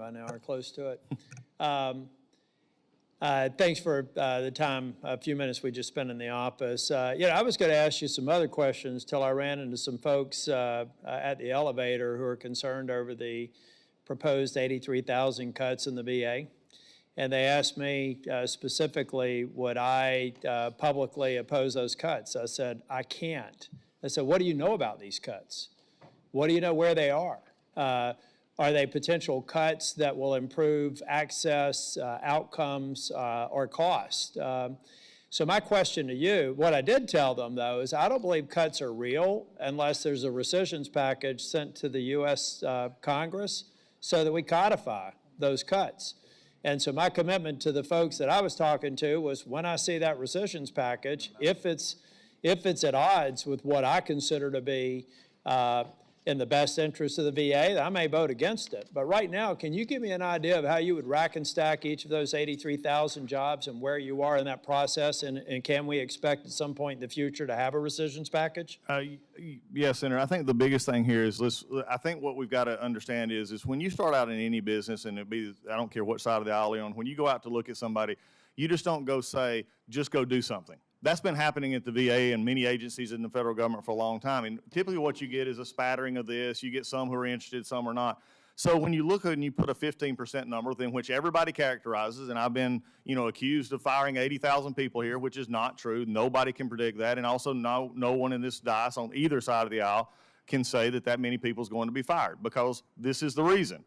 by now, or close to it. Thanks for the time, a few minutes we just spent in the office. I was going to ask you some other questions till I ran into some folks at the elevator who are concerned over the proposed 83,000 cuts in the VA. And they asked me specifically, would I publicly oppose those cuts? I said, I can't. I said, what do you know about these cuts? What do you know where they are? Are they potential cuts that will improve access, outcomes, or cost? So my question to you, what I did tell them, though, is I don't believe cuts are real unless there's a rescissions package sent to the U.S. Congress so that we codify those cuts. And so my commitment to the folks that I was talking to was when I see that rescissions package, if it's at odds with what I consider to be in the best interest of the VA, I may vote against it. But right now, can you give me an idea of how you would rack and stack each of those 83,000 jobs and where you are in that process? And can we expect at some point in the future to have a rescissions package? Yes, Senator. I think the biggest thing here is, I think what we've got to understand is when you start out in any business, and I don't care what side of the aisle you're on, when you go out to look at somebody, you just don't go say, just go do something. That's been happening at the VA and many agencies in the federal government for a long time. And typically what you get is a spattering of this. You get some who are interested, some are not. So when you look and you put a 15% number within which everybody characterizes, and I've been, accused of firing 80,000 people here, which is not true. Nobody can predict that. And also no one in this dais on either side of the aisle can say that many people is going to be fired, because this is the reason.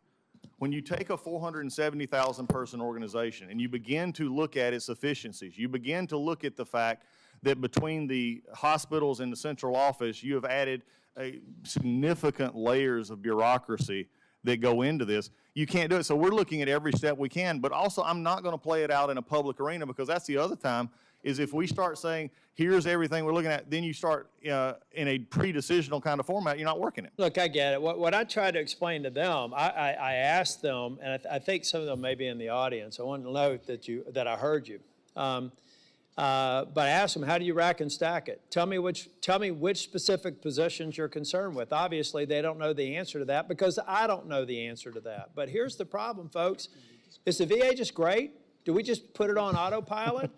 When you take a 470,000 person organization and you begin to look at its efficiencies, you begin to look at the fact that between the hospitals and the central office, you have added significant layers of bureaucracy that go into this. You can't do it. So we're looking at every step we can, but also I'm not going to play it out in a public arena, because that's the other time is if we start saying, here's everything we're looking at, then you start in a pre-decisional kind of format, you're not working it. Look, I get it. What I tried to explain to them, I asked them, and I think some of them may be in the audience. I want to note that I heard you. But I asked them, how do you rack and stack it? Tell me which specific positions you're concerned with. Obviously, they don't know the answer to that because I don't know the answer to that. But here's the problem, folks. Is the VA just great? Do we just put it on autopilot?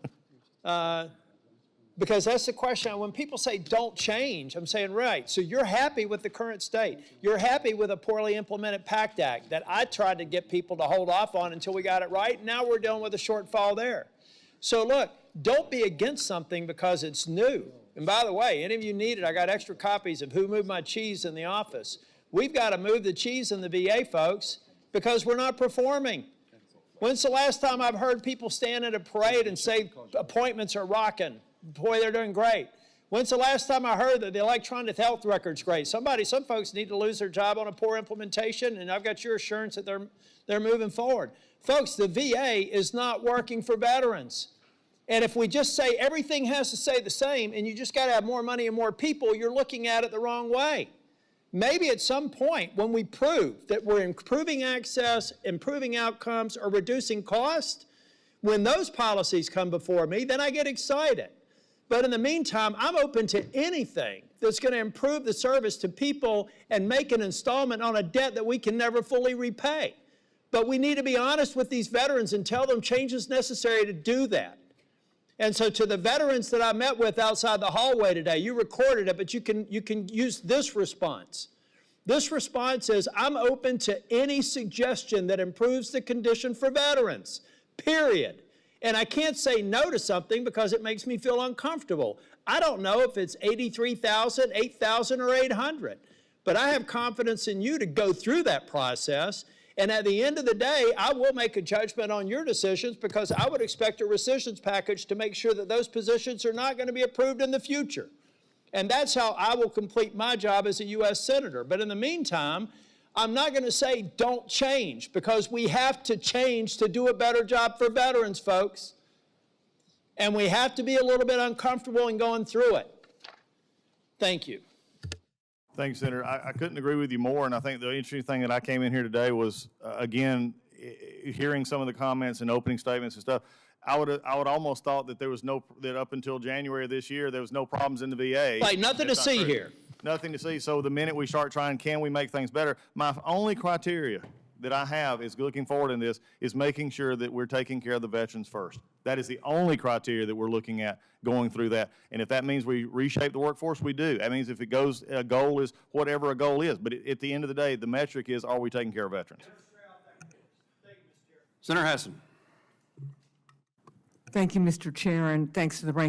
Because that's the question. When people say don't change, I'm saying, right, so you're happy with the current state. You're happy with a poorly implemented PACT Act that I tried to get people to hold off on until we got it right. Now we're dealing with a shortfall there. So look, don't be against something because it's new. And by the way, any of you need it, I got extra copies of Who Moved My Cheese in the office. We've got to move the cheese in the VA, folks, because we're not performing. When's the last time I've heard people stand at a parade and say appointments are rocking? Boy, they're doing great. When's the last time I heard that the electronic health record's great? Some folks need to lose their job on a poor implementation, and I've got your assurance that they're moving forward. Folks, the VA is not working for veterans. And if we just say everything has to stay the same and you just got to have more money and more people, you're looking at it the wrong way. Maybe at some point when we prove that we're improving access, improving outcomes, or reducing cost, when those policies come before me, then I get excited. But in the meantime, I'm open to anything that's going to improve the service to people and make an installment on a debt that we can never fully repay. But we need to be honest with these veterans and tell them change is necessary to do that. And so to the veterans that I met with outside the hallway today, you recorded it, but you can use this response. This response is, I'm open to any suggestion that improves the condition for veterans, period. And I can't say no to something because it makes me feel uncomfortable. I don't know if it's 83,000, 8,000, or 800, but I have confidence in you to go through that process. And at the end of the day, I will make a judgment on your decisions because I would expect a rescissions package to make sure that those positions are not going to be approved in the future. And that's how I will complete my job as a U.S. Senator. But in the meantime, I'm not going to say don't change because we have to change to do a better job for veterans, folks. And we have to be a little bit uncomfortable in going through it. Thank you. Thanks, Senator. I couldn't agree with you more, and I think the interesting thing that I came in here today was, again, hearing some of the comments and opening statements and stuff. I would almost thought that that up until January of this year, there was no problems in the VA. Like nothing to see here. Nothing to see. So the minute we start trying, can we make things better? My only criteria that I have is looking forward in this is making sure that we're taking care of the veterans first. That is the only criteria that we're looking at going through that. And if that means we reshape the workforce, we do. That means if it goes, a goal is whatever a goal is. But at the end of the day, the metric is, are we taking care of veterans? Senator Hassan. Thank you, Mr. Chair, and thanks to the ranking